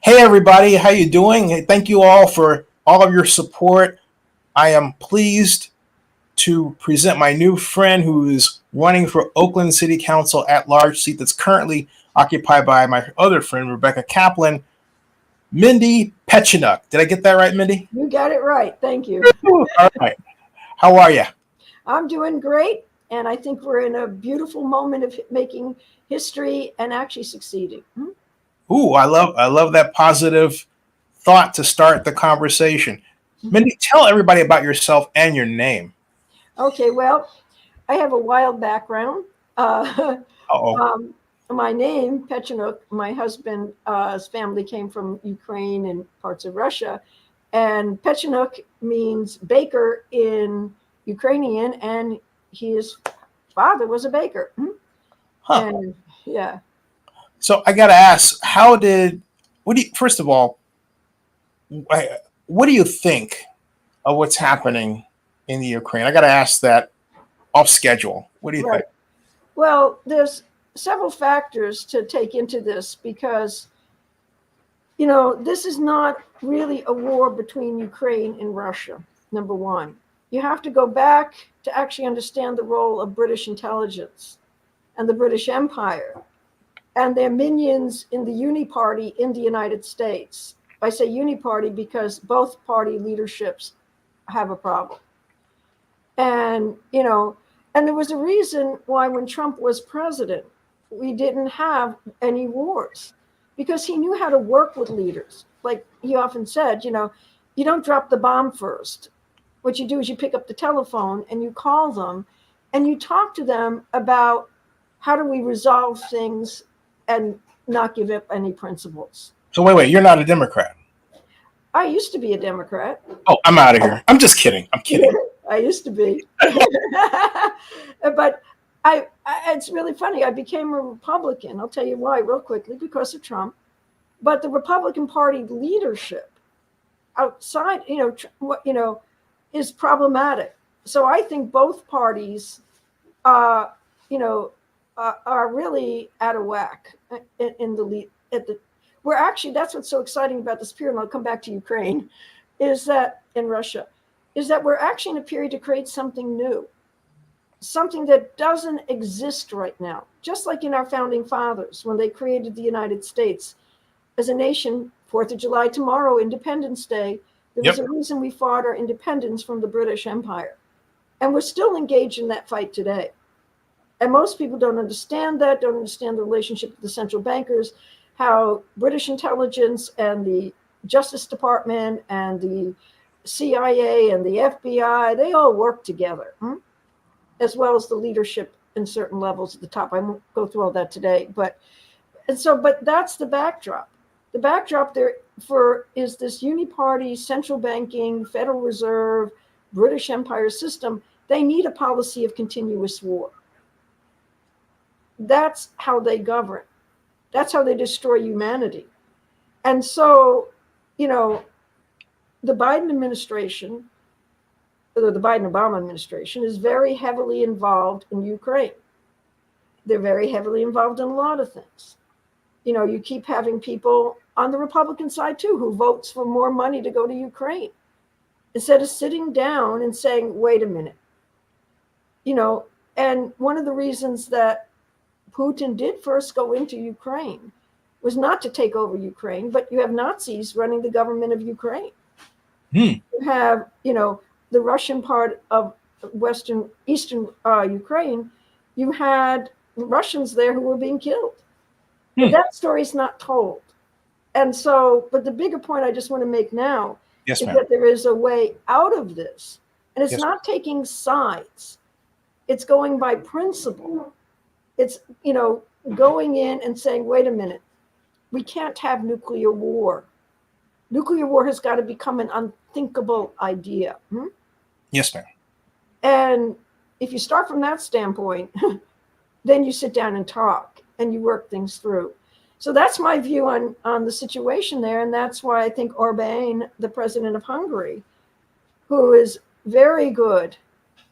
Hey everybody, how you doing? Hey, thank you all for all of your support. I am pleased to present my new friend who is running for Oakland City Council at large seat that's currently occupied by my other friend Rebecca Kaplan, Mindy Pechenuk. Did I get that right, Mindy? You got it right. Thank you. All right. How are you? I'm doing great, and I think we're in a beautiful moment of making history and actually succeeding. Ooh, I love that positive thought to start the conversation. Mindy, tell everybody about yourself and your name. Okay, well, I have a wild background. Uh-oh. My name, Pechenuk, my husband's family came from Ukraine and parts of Russia, and Pechenuk means baker in Ukrainian, and his father was a baker. Huh. And yeah. So I got to ask, first of all, what do you think of what's happening in the Ukraine? I got to ask that off schedule. What do you think? Well, there's several factors to take into this because, this is not really a war between Ukraine and Russia, number one. You have to go back to actually understand the role of British intelligence and the British Empire and their minions in the Uniparty in the United States. I say Uniparty because both party leaderships have a problem. And, and there was a reason why when Trump was president, we didn't have any wars because he knew how to work with leaders. Like he often said, you don't drop the bomb first. What you do is you pick up the telephone and you call them and you talk to them about how do we resolve things and not give up any principles. So wait, you're not a Democrat. I used to be a Democrat. Oh, I'm out of here. I'm just kidding. I'm kidding. I used to be. But it's really funny. I became a Republican. I'll tell you why real quickly, because of Trump. But the Republican Party leadership outside, is problematic. So I think both parties, are really out of whack in the lead. We're actually, that's what's so exciting about this period, and I'll come back to Ukraine, is that in Russia, is that we're actually in a period to create something new, something that doesn't exist right now. Just like in our founding fathers, when they created the United States as a nation, 4th of July tomorrow, Independence Day, there was a reason we fought our independence from the British Empire. And we're still engaged in that fight today. And most people don't understand that, don't understand the relationship with the central bankers, how British intelligence and the Justice Department and the CIA and the FBI, they all work together, as well as the leadership in certain levels at the top. I won't go through all that today, but that's the backdrop. The backdrop there is this uniparty, central banking, Federal Reserve, British Empire system. They need a policy of continuous war. That's how they govern. That's how they destroy humanity. And so, the Biden administration, or the Biden-Obama administration, is very heavily involved in Ukraine. They're very heavily involved in a lot of things. You keep having people on the Republican side too who votes for more money to go to Ukraine instead of sitting down and saying, wait a minute. And one of the reasons that Putin did first go into Ukraine was not to take over Ukraine, but you have Nazis running the government of Ukraine. You have, the Russian part of eastern Ukraine. You had Russians there who were being killed. But that story's not told. And so, but the bigger point I just want to make now is that there is a way out of this. And it's not taking sides. It's going by principle. It's, going in and saying, wait a minute, we can't have nuclear war. Nuclear war has got to become an unthinkable idea. Yes, ma'am. And if you start from that standpoint, then you sit down and talk and you work things through. So that's my view on the situation there. And that's why I think Orbán, the president of Hungary, who is very good,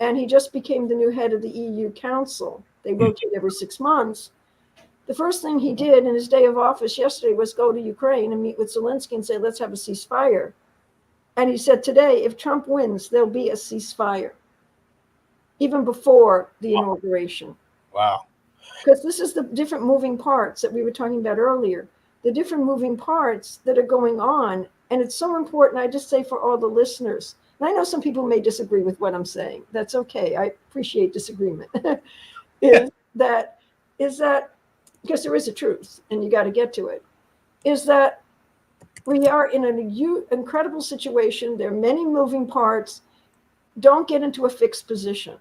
and he just became the new head of the EU Council. They rotate every 6 months. the first thing he did in his day of office yesterday was go to Ukraine and meet with Zelensky and say, let's have a ceasefire. And he said today, if Trump wins, there'll be a ceasefire, even before the inauguration. Wow. Because this is the different moving parts that we were talking about earlier, the different moving parts that are going on. And it's so important, I just say for all the listeners, and I know some people may disagree with what I'm saying. That's okay. I appreciate disagreement. is that because there is a truth and you got to get to it, is that we are in an incredible situation. There are many moving parts. Don't get into a fixed position.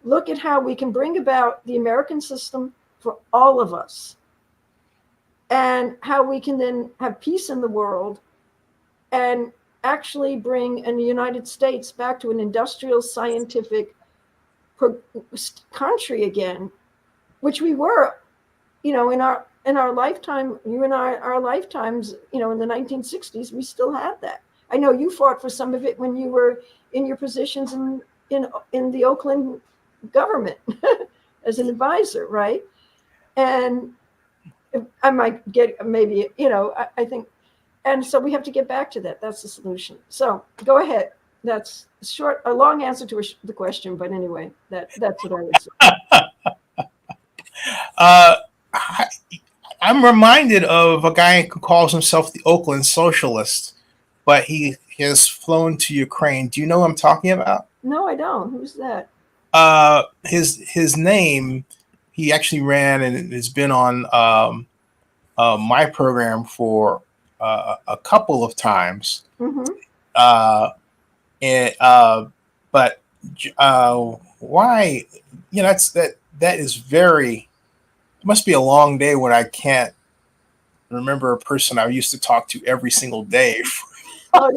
Look at how we can bring about the American system for all of us, and how we can then have peace in the world and actually bring the United States back to an industrial, scientific country again, which we were, in our lifetime. You and our lifetimes, in the 1960s, we still had that. I know you fought for some of it when you were in your positions in the Oakland government as an advisor, right? And I might get maybe, I think, and so we have to get back to that. That's the solution. So go ahead. That's a long answer to the question, but anyway, that's what I would say. I'm reminded of a guy who calls himself the Oakland Socialist, but he has flown to Ukraine. Do you know what I'm talking about? No, I don't. Who's that? His name, he actually ran and has been on my program for a couple of times. Mm-hmm. But why? That is very. It must be a long day when I can't remember a person I used to talk to every single day. Oh,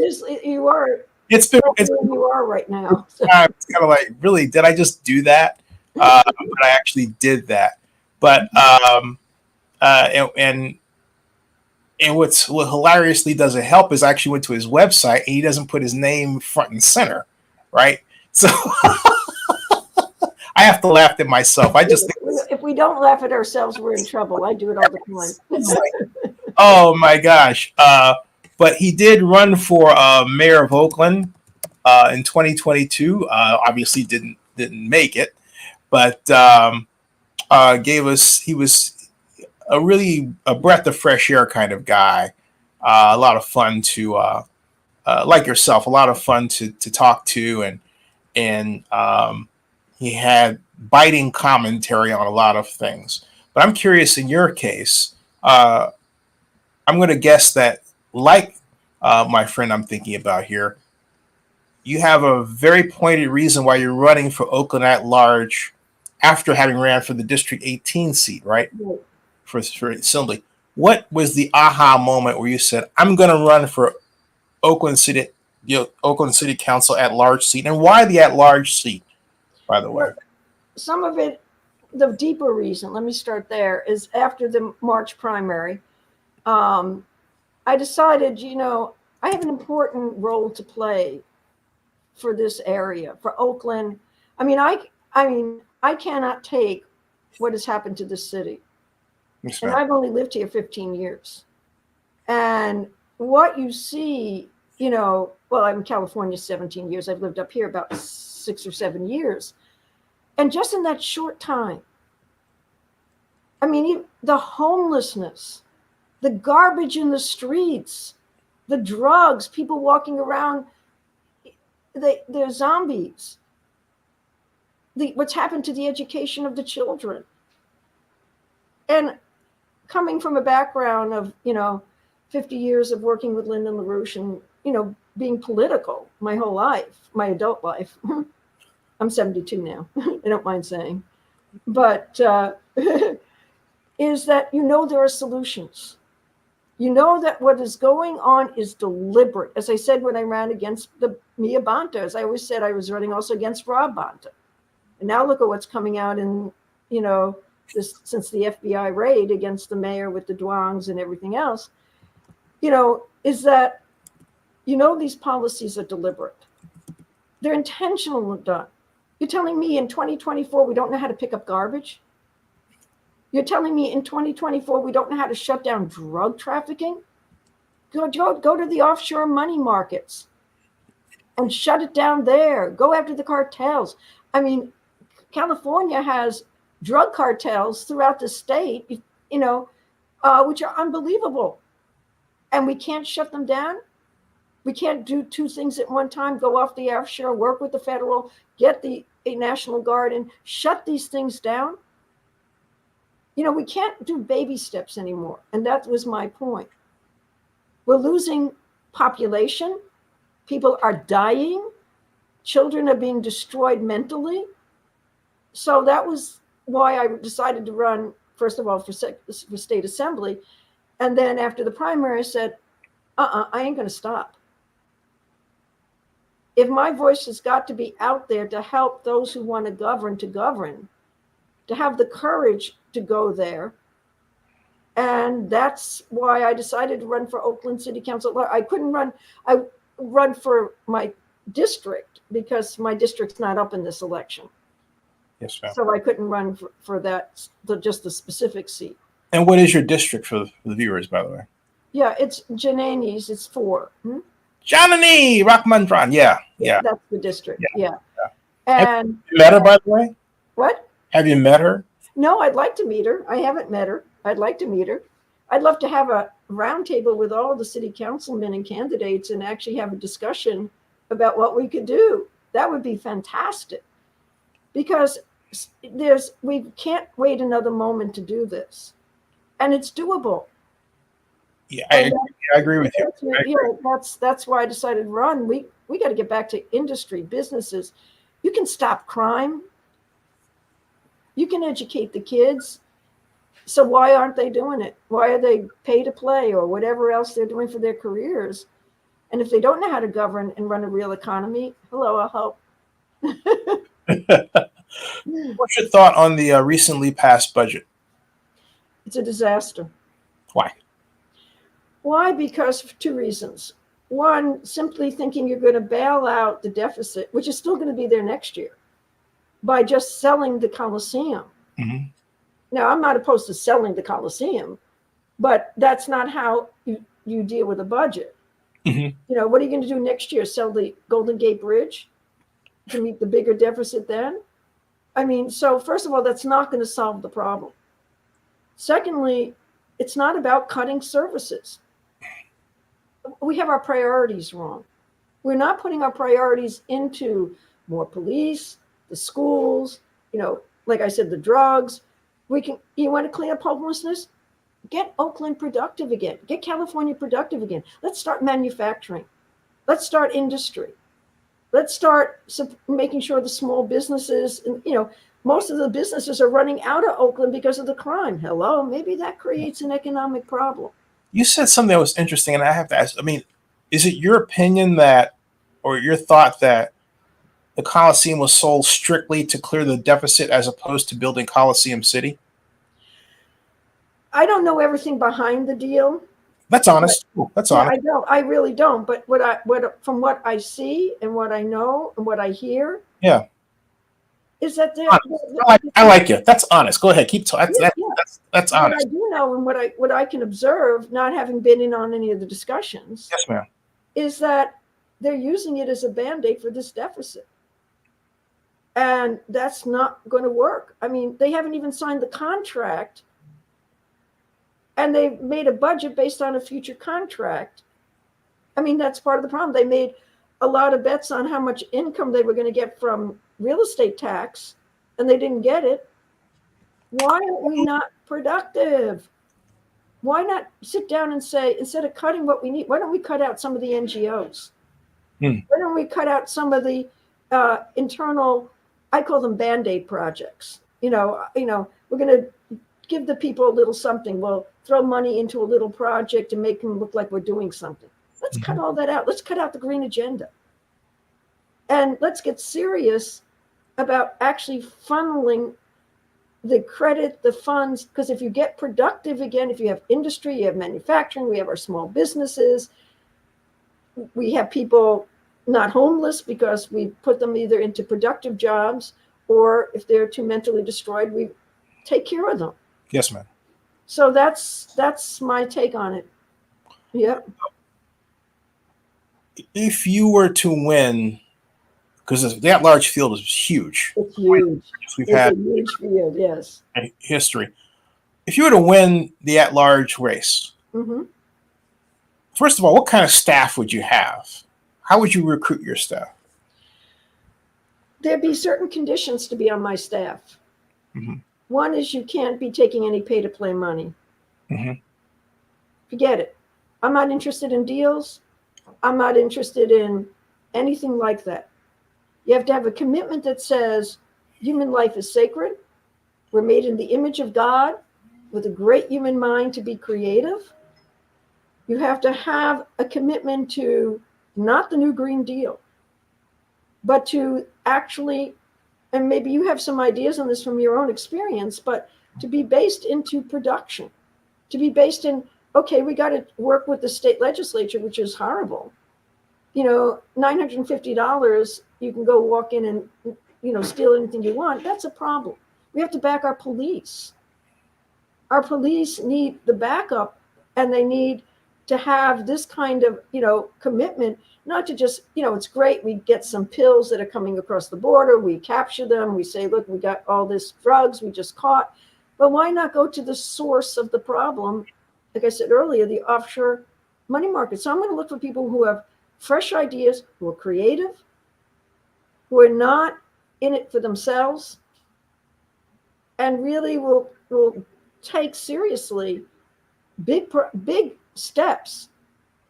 you are. You are right now. So. It's kind of like, really, did I just do that? But I actually did that. But and what hilariously doesn't help is I actually went to his website and he doesn't put his name front and center, right? So I have to laugh at myself. I just think if we don't laugh at ourselves, we're in trouble. I do it all the time. Oh my gosh! But he did run for mayor of Oakland in 2022. Obviously, didn't make it, but gave us. He was a breath of fresh air kind of guy. A lot of fun to like yourself. A lot of fun to talk to, and he had biting commentary on a lot of things. But I'm curious, in your case, I'm going to guess that, like my friend I'm thinking about here, you have a very pointed reason why you're running for Oakland at large after having ran for the District 18 seat, right? Right. For Assembly. What was the aha moment where you said, I'm going to run for Oakland City Council at large seat? And why the at large seat, by the way? Some of it, the deeper reason, let me start there, is after the March primary, I decided, I have an important role to play for this area, for Oakland. I mean, I cannot take what has happened to this city. Yes, and I've only lived here 15 years. And what you see, well, I'm in California 17 years. I've lived up here about 6 or 7 years. And just in that short time, I mean, the homelessness, the garbage in the streets, the drugs, people walking around, they're zombies. What's happened to the education of the children. And coming from a background of, 50 years of working with Lyndon LaRouche and, being political my whole life, my adult life. I'm 72 now, I don't mind saying. But is that, there are solutions. That what is going on is deliberate. As I said when I ran against Mia Bonta, as I always said, I was running also against Rob Bonta. And now look at what's coming out in, since the FBI raid against the mayor with the Duangs and everything else, is that, these policies are deliberate. They're intentional and done. You're telling me in 2024, we don't know how to pick up garbage? You're telling me in 2024 we don't know how to shut down drug trafficking? Go to the offshore money markets and shut it down there. Go after the cartels. I mean, California has drug cartels throughout the state, which are unbelievable. And we can't shut them down. We can't do two things at one time, go off the offshore, work with the federal, get a National Guard and shut these things down. We can't do baby steps anymore. And that was my point. We're losing population. People are dying. Children are being destroyed mentally. So that was why I decided to run, first of all, for state assembly. And then after the primary, I said, I ain't going to stop. If my voice has got to be out there to help those who want to govern, to have the courage to go there. And that's why I decided to run for Oakland City Council. I couldn't run. I run for my district because my district's not up in this election. Yes, ma'am. So I couldn't run for that, just the specific seat. And what is your district for the viewers, by the way? Yeah, it's Janani's. It's 4. Janani Rachmandran. Yeah. That's the district. Yeah. And And have you met her, by the way? what? Have you met her? No, I'd like to meet her. I haven't met her. I'd like to meet her. I'd love to have a roundtable with all the city councilmen and candidates and actually have a discussion about what we could do. That would be fantastic. Because we can't wait another moment to do this. And it's doable. Yeah, I agree with you. That's why I decided to run. We got to get back to industry, businesses. You can stop crime. You can educate the kids. So why aren't they doing it? Why are they pay to play or whatever else they're doing for their careers? And if they don't know how to govern and run a real economy, hello, I'll help. What's your thought on the recently passed budget? It's a disaster. Why? Why? Because of 2 reasons. One, simply thinking you're going to bail out the deficit, which is still going to be there next year, by just selling the Coliseum. Mm-hmm. Now, I'm not opposed to selling the Coliseum, but that's not how you deal with a budget. Mm-hmm. What are you going to do next year? Sell the Golden Gate Bridge to meet the bigger deficit then? I mean, so first of all, that's not going to solve the problem. Secondly, it's not about cutting services. We have our priorities wrong. We're not putting our priorities into more police, the schools, like I said, the drugs. You want to clean up homelessness? Get Oakland productive again. Get California productive again. Let's start manufacturing. Let's start industry. Let's start making sure the small businesses, most of the businesses are running out of Oakland because of the crime. Hello, maybe that creates an economic problem. You said something that was interesting, and I have to ask, is it your opinion that, or your thought that the Coliseum was sold strictly to clear the deficit as opposed to building Coliseum City? I don't know everything behind the deal. That's honest. That's honest. I don't. I really don't. But from what I see and what I know and what I hear, yeah, is that I like you. That's honest. Go ahead. Keep talking. That's honest. What I do know and what I can observe, not having been in on any of the discussions, Yes, ma'am. is that they're using it as a Band-Aid for this deficit. And that's not going to work. I mean, they haven't even signed the contract. And they made a budget based on a future contract. I mean, that's part of the problem. They made a lot of bets on how much income they were going to get from real estate tax, and they didn't get it. Why are we not productive? Why not sit down and say, instead of cutting what we need, why don't we cut out some of the NGOs? Why don't we cut out some of the internal, I call them Band-Aid projects. We're going to give the people a little something. We'll throw money into a little project and make them look like we're doing something. Let's cut all that out. Let's cut out the green agenda. And let's get serious about actually funneling the credit, the funds, because if you get productive again, if you have industry, you have manufacturing, we have our small businesses, we have people not homeless because we put them either into productive jobs, or if they're too mentally destroyed, we take care of them. Yes, ma'am. So that's my take on it. Yep. If you were to win, because that large field is huge, It's huge. we've It's had a huge field, yes. in history. If you were to win the at-large race, Hmm. first of all, what kind of staff would you have? How would you recruit your staff? There'd be certain conditions to be on my staff. Hmm. One is you can't be taking any pay-to-play money. Hmm. Forget it. I'm not interested in deals. I'm not interested in anything like that. You have to have a commitment that says human life is sacred. We're made in the image of God with a great human mind to be creative. You have to have a commitment to not the new Green Deal, but to actually, and maybe you have some ideas on this from your own experience, but to be based into production, to be based in, okay, we got to work with the state legislature, which is horrible. $950, you can go walk in and, steal anything you want. That's a problem. We have to back our police. Our police need the backup, and they need to have this kind of, commitment, not to just, it's great. We get some pills that are coming across the border. We capture them. We say, look, we got all this drugs we just caught. But why not go to the source of the problem? Like I said earlier, the offshore money market. So I'm going to look for people who have fresh ideas, who are creative, who are not in it for themselves, and really will take seriously big steps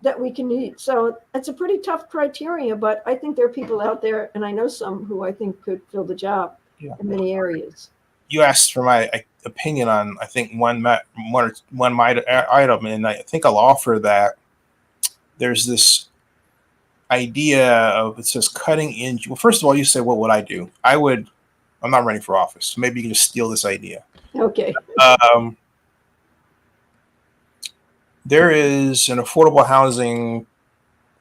that we can need. So it's a pretty tough criteria, but I think there are people out there, and I know some who I think could fill the job in many areas. You asked for my opinion on, I think, one item, and I think I'll offer that there's this idea of, it says cutting in. Well, first of all, you say, what would I do? I'm not running for office. So maybe you can just steal this idea. Okay. There is an affordable housing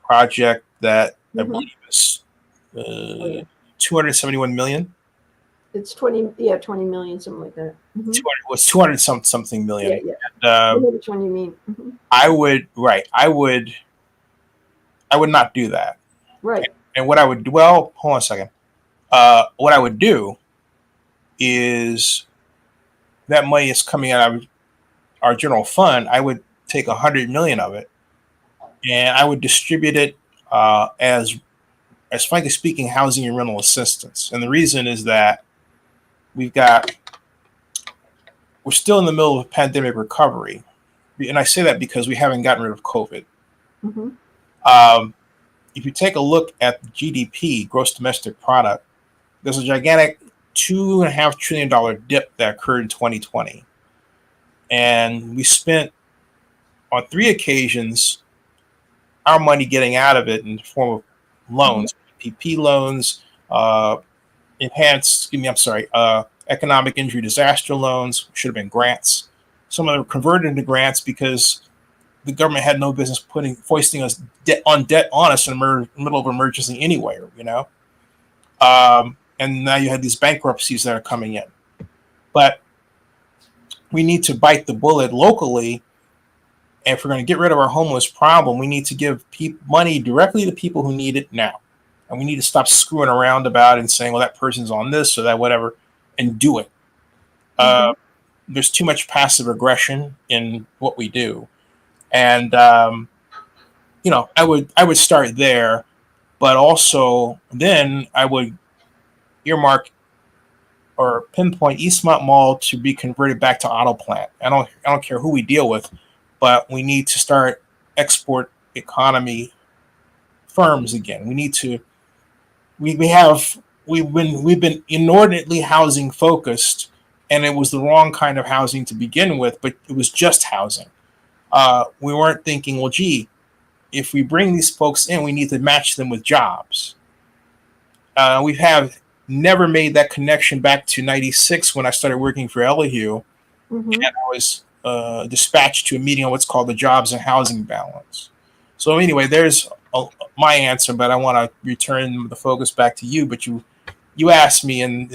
project that I believe is 271 million. It's 20 million, something like that. Mm-hmm. It was 200 something million. Yeah. And, I know which one you mean. Mm-hmm. I would not do that. Right. And what I would do, hold on a second. What I would do is, that money is coming out of our general fund. I would take 100 million of it, and I would distribute it as frankly speaking, housing and rental assistance. And the reason is that we're still in the middle of pandemic recovery, and I say that because we haven't gotten rid of COVID. Mm-hmm. If you take a look at the GDP, gross domestic product, there's a gigantic $2.5 trillion dip that occurred in 2020. And we spent on 3 occasions our money getting out of it in the form of loans, PPP loans, economic injury disaster loans, should have been grants. Some of them were converted into grants because the government had no business foisting us debt on us in the middle of emergency anyway, and now you have these bankruptcies that are coming in. But we need to bite the bullet locally. And if we're going to get rid of our homeless problem, we need to give money directly to people who need it now. And we need to stop screwing around about it and saying, well, that person's on this or that, whatever, and do it. Mm-hmm. There's too much passive aggression in what we do. And, I would start there, but also then I would earmark or pinpoint Eastmont Mall to be converted back to auto plant. I don't care who we deal with, but we need to start export economy firms again. We need to. We've been inordinately housing focused, and it was the wrong kind of housing to begin with. But it was just housing. We weren't thinking, well, gee, if we bring these folks in, we need to match them with jobs. We have never made that connection back to '96 when I started working for Elihu, and I was dispatched to a meeting on what's called the jobs and housing balance. So anyway, there's my answer, but I want to return the focus back to you. But you asked me in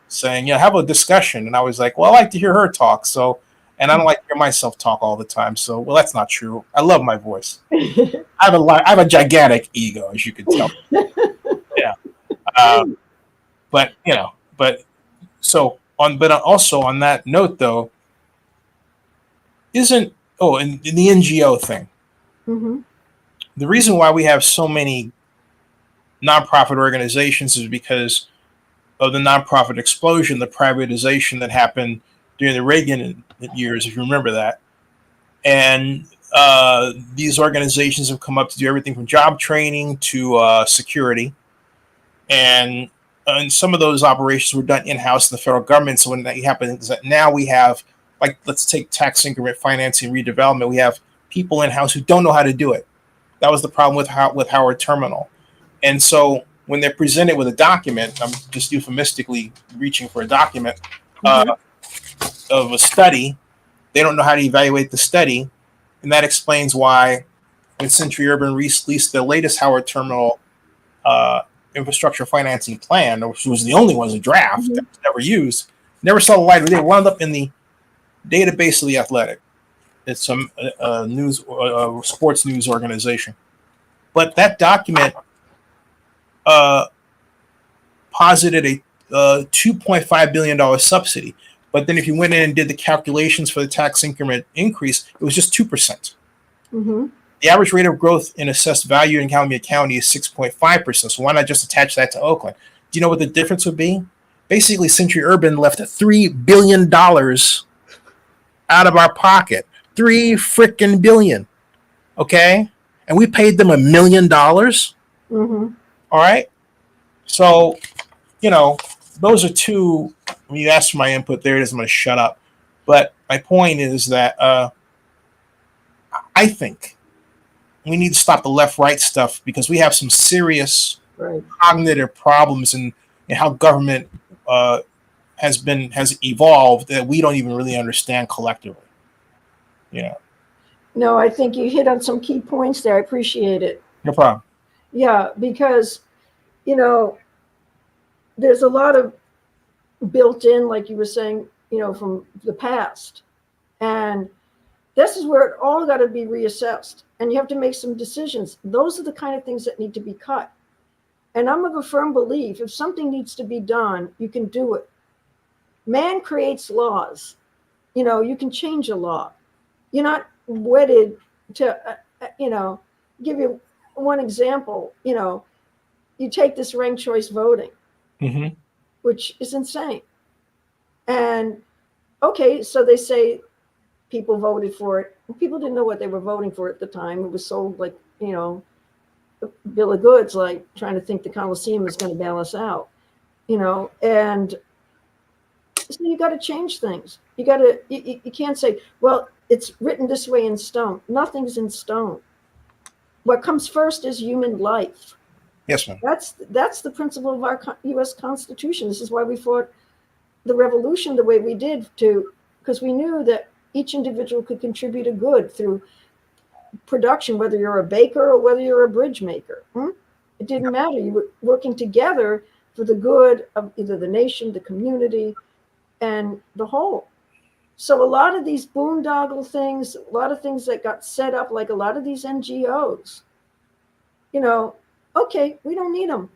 saying, have a discussion, and I was like, well, I like to hear her talk. So And I don't like to hear myself talk all the time. So, well, that's not true. I love my voice. I have a gigantic ego, as you can tell. Yeah. But but also on that note, though, and the NGO thing. Mm-hmm. The reason why we have so many nonprofit organizations is because of the nonprofit explosion, the privatization that happened during the Reagan years, if you remember that. And these organizations have come up to do everything from job training to security. And some of those operations were done in-house in the federal government. So when that happens, that now we have, like, let's take tax increment financing redevelopment. We have people in-house who don't know how to do it. That was the problem with Howard Terminal. And so when they're presented with a document, I'm just euphemistically reaching for a document of a study, they don't know how to evaluate the study. And that explains why when Century Urban released the latest Howard Terminal infrastructure financing plan, which was the only one as a draft that was never used, never saw the light. They wound up in the database of The Athletic. It's some sports news organization. But that document posited a $2.5 billion subsidy. But then if you went in and did the calculations for the tax increment increase, it was just 2%. Mm-hmm. The average rate of growth in assessed value in Calumet County is 6.5%. So why not just attach that to Oakland? Do you know what the difference would be? Basically, Century Urban left $3 billion out of our pocket. $3 freaking billion. Okay? And we paid them $1 million. Mm-hmm. All right? So, those are two. When you ask for my input, there it is. I'm going to shut up. But my point is that I think we need to stop the left-right stuff because we have some serious cognitive problems in how government has evolved that we don't even really understand collectively. No, I think you hit on some key points there. I appreciate it. No problem. Yeah, because there's a lot of built in, like you were saying, from the past, and this is where it all got to be reassessed, and you have to make some decisions. Those are the kind of things that need to be cut. And I'm of a firm belief, if something needs to be done, you can do it. Man creates laws. You can change a law. You're not wedded to, give you one example. You take this ranked choice voting, mm-hmm. which is insane. And okay, so they say people voted for it. People didn't know what they were voting for at the time. It was sold like, a bill of goods, like trying to think the Coliseum was going to bail us out, and so you got to change things. You can't say, well, it's written this way in stone. Nothing's in stone. What comes first is human life. Yes, ma'am. That's the principle of our U.S. Constitution. This is why we fought the revolution the way we did, because we knew that each individual could contribute a good through production, whether you're a baker or whether you're a bridge maker. It didn't matter. You were working together for the good of either the nation, the community, and the whole. So a lot of these boondoggle things, a lot of things that got set up, like a lot of these NGOs, okay, we don't need them.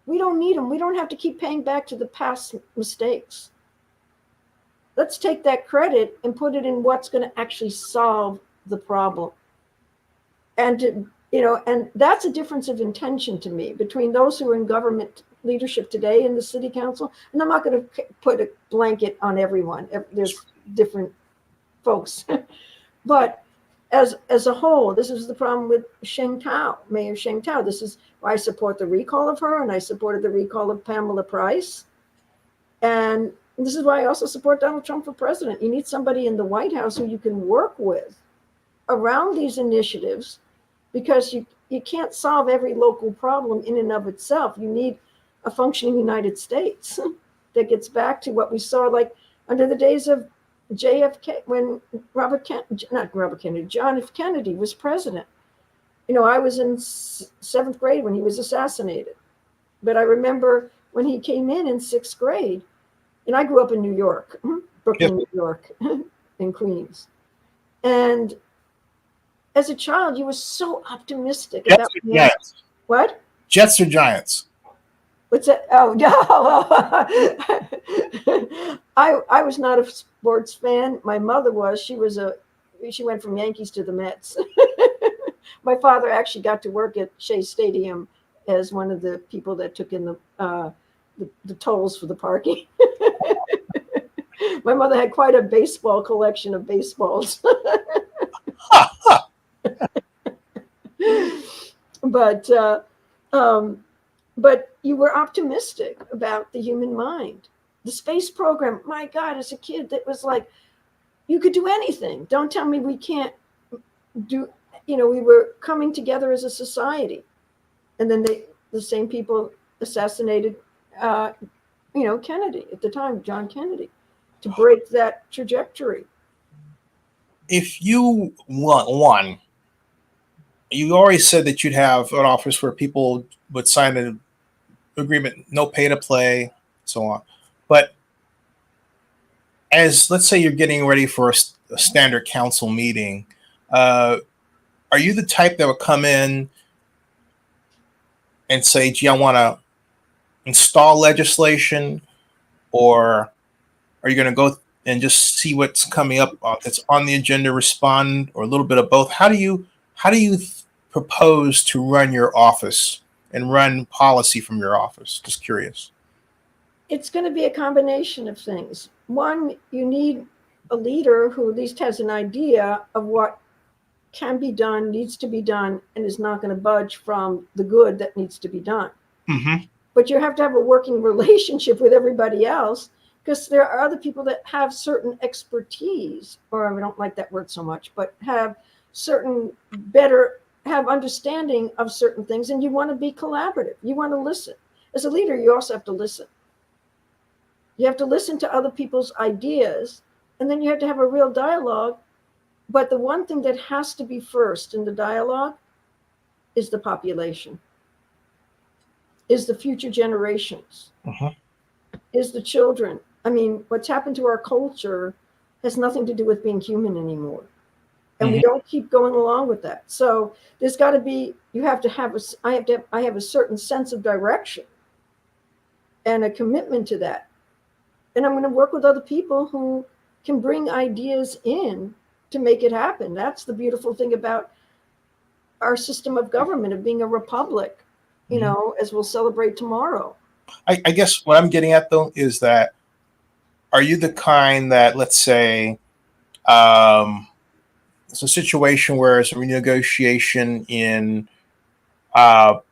We don't need them. We don't have to keep paying back to the past mistakes. Let's take that credit and put it in what's going to actually solve the problem. And and that's a difference of intention to me between those who are in government leadership today in the city council. And I'm not going to put a blanket on everyone. There's different folks. But as a whole, this is the problem with Mayor Sheng Tao. This is why I support the recall of her, and I supported the recall of Pamela Price. And this is why I also support Donald Trump for president. You need somebody in the White House who you can work with around these initiatives, because you can't solve every local problem in and of itself. You need a functioning United States that gets back to what we saw like under the days of JFK, when John F. Kennedy was president. I was in 7th grade when he was assassinated. But I remember when he came in 6th grade, and I grew up in New York, Brooklyn, New York, and Queens. And as a child, you were so optimistic Jets about or Giants? what? Jets or Giants? What's that? Oh, no. I was not a sports fan. My mother was. She went from Yankees to the Mets. My father actually got to work at Shea Stadium as one of the people that took in the tolls for the parking. My mother had quite a baseball collection of baseballs. But you were optimistic about the human mind. The space program, my God, as a kid, that was like, you could do anything. Don't tell me we can't do, we were coming together as a society. And then the same people assassinated, Kennedy at the time, John Kennedy, to break that trajectory. If you won, you already said that you'd have an office where people would sign an agreement, no pay to play, so on. But as let's say you're getting ready for a standard council meeting, are you the type that would come in and say, gee, I want to install legislation, or are you going to go and just see what's coming up that's on the agenda, respond, or a little bit of both? How do you propose to run your office and run policy from your office? Just curious. It's going to be a combination of things. One, you need a leader who at least has an idea of what can be done, needs to be done, and is not going to budge from the good that needs to be done. Mm-hmm. But you have to have a working relationship with everybody else, because there are other people that have certain expertise, or I don't like that word so much, but have understanding of certain things, and you want to be collaborative. You want to listen. As a leader, you also have to listen. You have to listen to other people's ideas, and then you have to have a real dialogue. But the one thing that has to be first in the dialogue is the population, is the future generations, is the children. I mean, what's happened to our culture has nothing to do with being human anymore. And we don't keep going along with that. So there's got to be, I have a certain sense of direction and a commitment to that. And I'm going to work with other people who can bring ideas in to make it happen. That's the beautiful thing about our system of government, of being a republic, as we'll celebrate tomorrow. I guess what I'm getting at, though, is that are you the kind that, let's say, it's a situation where it's a renegotiation in our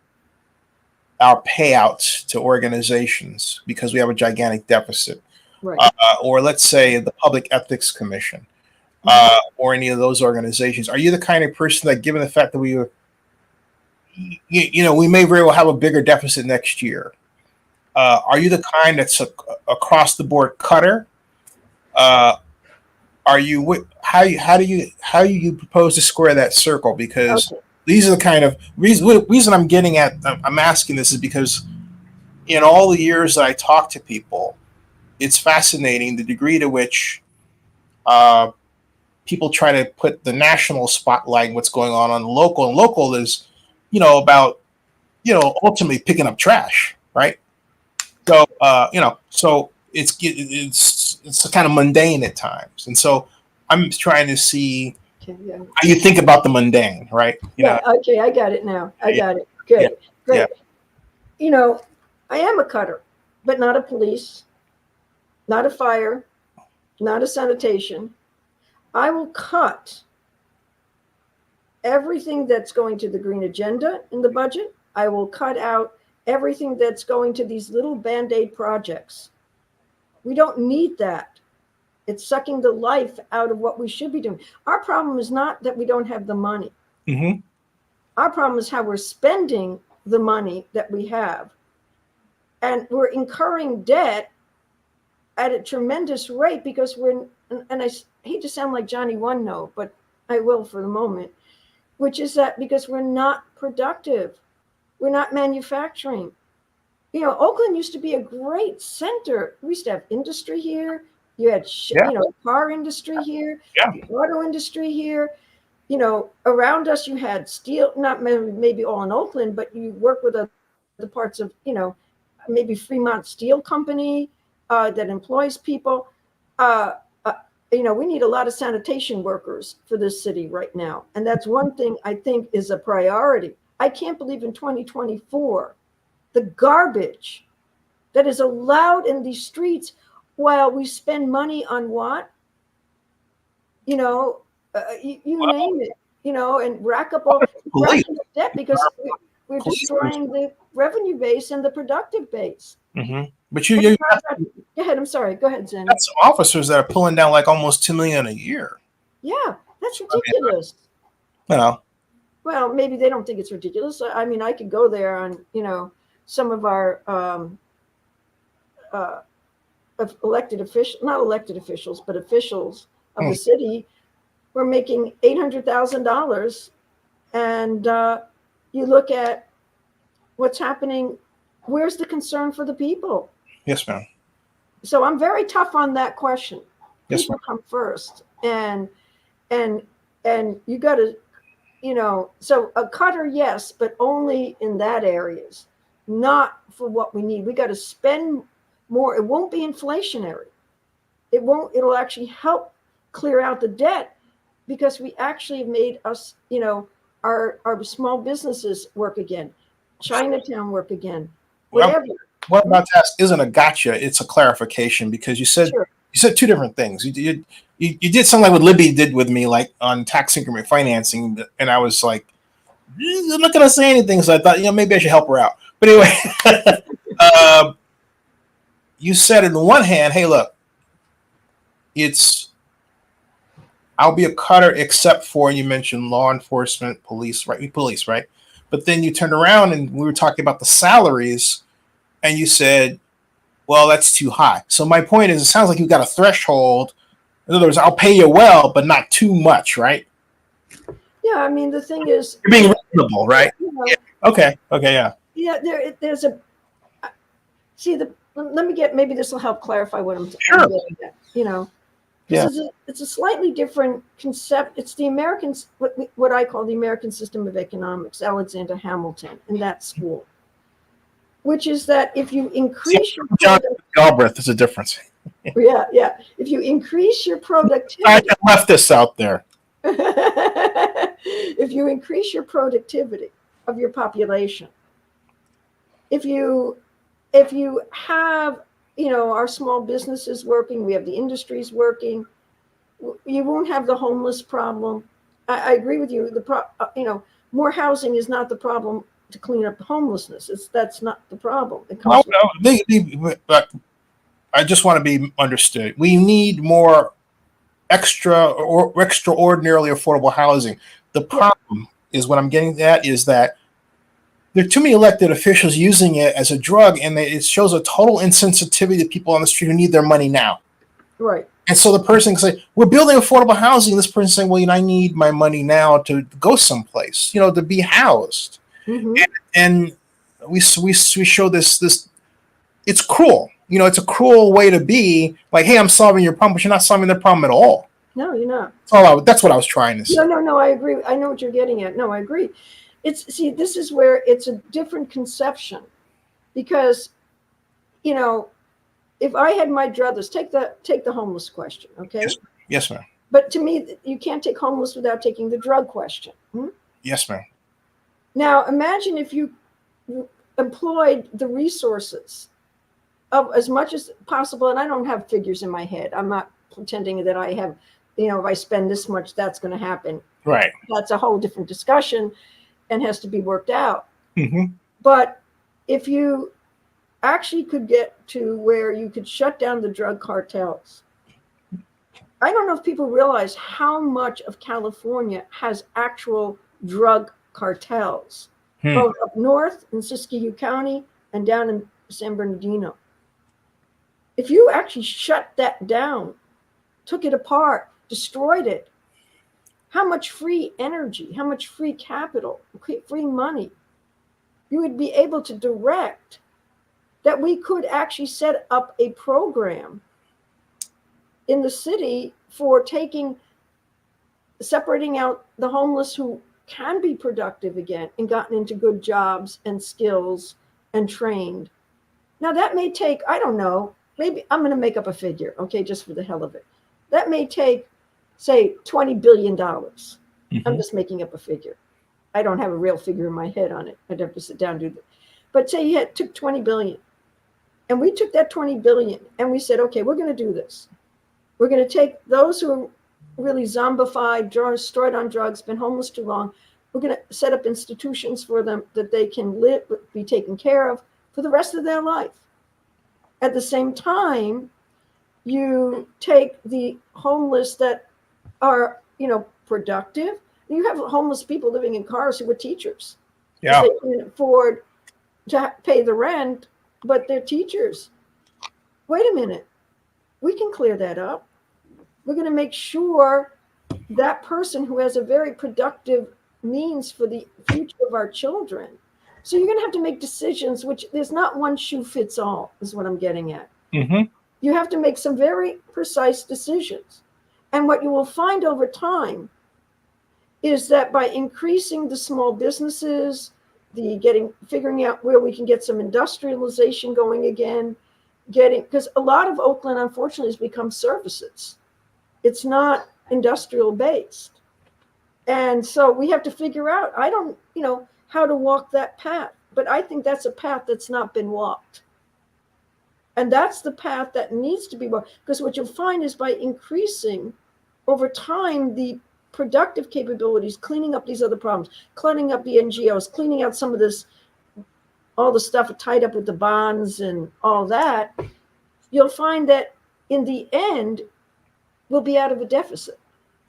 payouts to organizations because we have a gigantic deficit, Right. Or let's say the Public Ethics Commission, or any of those organizations. Are you the kind of person that, given the fact that we may very well have a bigger deficit next year, are you the kind that's across the board cutter? Are you how do you propose to square that circle? Because these are the kind of reason I'm getting at. I'm asking this is because in all the years that I talk to people, it's fascinating the degree to which people try to put the national spotlight in what's going on the local, and local is about ultimately picking up trash, right? So so it's kind of mundane at times, and so I'm trying to see how you think about the mundane, right? Okay, I got it now. I got it. Good, great. Yeah. I am a cutter, but not a police, not a fire, not a sanitation. I will cut everything that's going to the green agenda in the budget. I will cut out everything that's going to these little Band-Aid projects. We don't need that. It's sucking the life out of what we should be doing. Our problem is not that we don't have the money. Mm-hmm. Our problem is how we're spending the money that we have. And we're incurring debt at a tremendous rate because and I hate to sound like Johnny One Note, but I will for the moment, which is that because we're not productive, we're not manufacturing. Oakland used to be a great center. We used to have industry here. You had, Yeah. car industry here, Yeah. the auto industry here. Around us, you had steel, not maybe all in Oakland, but you work with other parts of, maybe Fremont Steel Company that employs people. Uh, we need a lot of sanitation workers for this city right now. And that's one thing I think is a priority. I can't believe in 2024, the garbage that is allowed in these streets while we spend money on what? You Well, name it, and rack up all police. debt because we're Police. destroying the revenue base and the productive base. Mm-hmm. But And you go ahead. I'm sorry. Go ahead, Zen. got some officers that are pulling down like almost $2 million a year. Yeah, that's ridiculous. You know, Well, maybe they don't think it's ridiculous. I mean, I could go there on, some of our elected officials, not elected officials, but officials of the city were making $800,000. And you look at what's happening. Where's the concern for the people? yes, ma'am. So I'm very tough on that question. Yes, People come first, and you got to, so a cutter, yes, but only in that areas, not for what we need. We got to spend more. It won't be inflationary. It'll actually help clear out the debt because we actually have made us, our small businesses work again, Chinatown work again, whatever. What I'm about to ask isn't a gotcha; it's a clarification because you said Sure. two different things. You did something like what Libby did with me, like on tax increment financing, and I was like, I'm not going to say anything. So I thought, maybe I should help her out. But anyway, you said in one hand, hey, look, I'll be a cutter except for, you mentioned law enforcement, police, right? Police, right? But then you turned around and we were talking about the salaries, and you said, well, that's too high. So my point is, it sounds like you've got a threshold. In other words, I'll pay you well, but not too much, right? Yeah, I mean, the thing is, you're being reasonable, right? Yeah. Okay, yeah. Yeah, there's a. See, let me maybe this will help clarify what I'm Sure. getting at. Yeah. It's a slightly different concept. It's the Americans, what I call the American system of economics, Alexander Hamilton, in that school, which is that if you increase your John Galbraith, there's a difference. yeah. If you increase your productivity, I left this out there. If you increase your productivity of your population, if you have, our small businesses working, we have the industries working, you won't have the homeless problem. I agree with you. More housing is not the problem to clean up homelessness. That's not the problem. But I just want to be understood. We need more extraordinarily affordable housing. The problem is what I'm getting at is that there are too many elected officials using it as a drug, and it shows a total insensitivity to people on the street who need their money now. Right. And so the person can say, we're building affordable housing. This person saying, well, I need my money now to go someplace, to be housed. Mm-hmm. And we show this, it's cruel. It's a cruel way to be like, hey, I'm solving your problem, but you're not solving their problem at all. No, you're not. That's what I was trying to say. No, I agree. I know what you're getting at. No, I agree. This is where it's a different conception because, if I had my druthers, take the homeless question, okay? Yes, ma'am. But to me, you can't take homeless without taking the drug question. Yes, ma'am. Now, imagine if you employed the resources of as much as possible, and I don't have figures in my head. I'm not pretending that I have, if I spend this much, that's going to happen. Right. That's a whole different discussion and has to be worked out. Mm-hmm. But if you actually could get to where you could shut down the drug cartels, I don't know if people realize how much of California has actual drug cartels, both up north in Siskiyou County and down in San Bernardino. If you actually shut that down, took it apart, destroyed it, how much free energy, how much free capital, free money you would be able to direct, that we could actually set up a program in the city for separating out the homeless who can be productive again and gotten into good jobs and skills and trained. Now that may take, I don't know, maybe I'm going to make up a figure, okay, just for the hell of it. That may take, say, $20 billion. I'm just making up a figure. I don't have a real figure in my head on it. I'd have to sit down and do that. But say you took 20 billion, and we took that 20 billion and we said, okay, we're going to do this. We're going to take those who are really zombified, destroyed on drugs, been homeless too long. We're going to set up institutions for them that they can live, be taken care of for the rest of their life. At the same time, you take the homeless that are, productive. You have homeless people living in cars who are teachers. Yeah. They can afford to pay the rent, but they're teachers. Wait a minute. We can clear that up. We're going to make sure that person who has a very productive means for the future of our children. So you're going to have to make decisions, which there's not one shoe fits all, is what I'm getting at. You have to make some very precise decisions. And what you will find over time is that by increasing the small businesses, figuring out where we can get some industrialization going again, because a lot of Oakland, unfortunately, has become services. It's not industrial based. And so we have to figure out, I don't, how to walk that path, but I think that's a path that's not been walked. And that's the path that needs to be walked, because what you'll find is by increasing over time the productive capabilities, cleaning up these other problems, cleaning up the NGOs, cleaning out some of this, all the stuff tied up with the bonds and all that, you'll find that in the end, we'll be out of a deficit.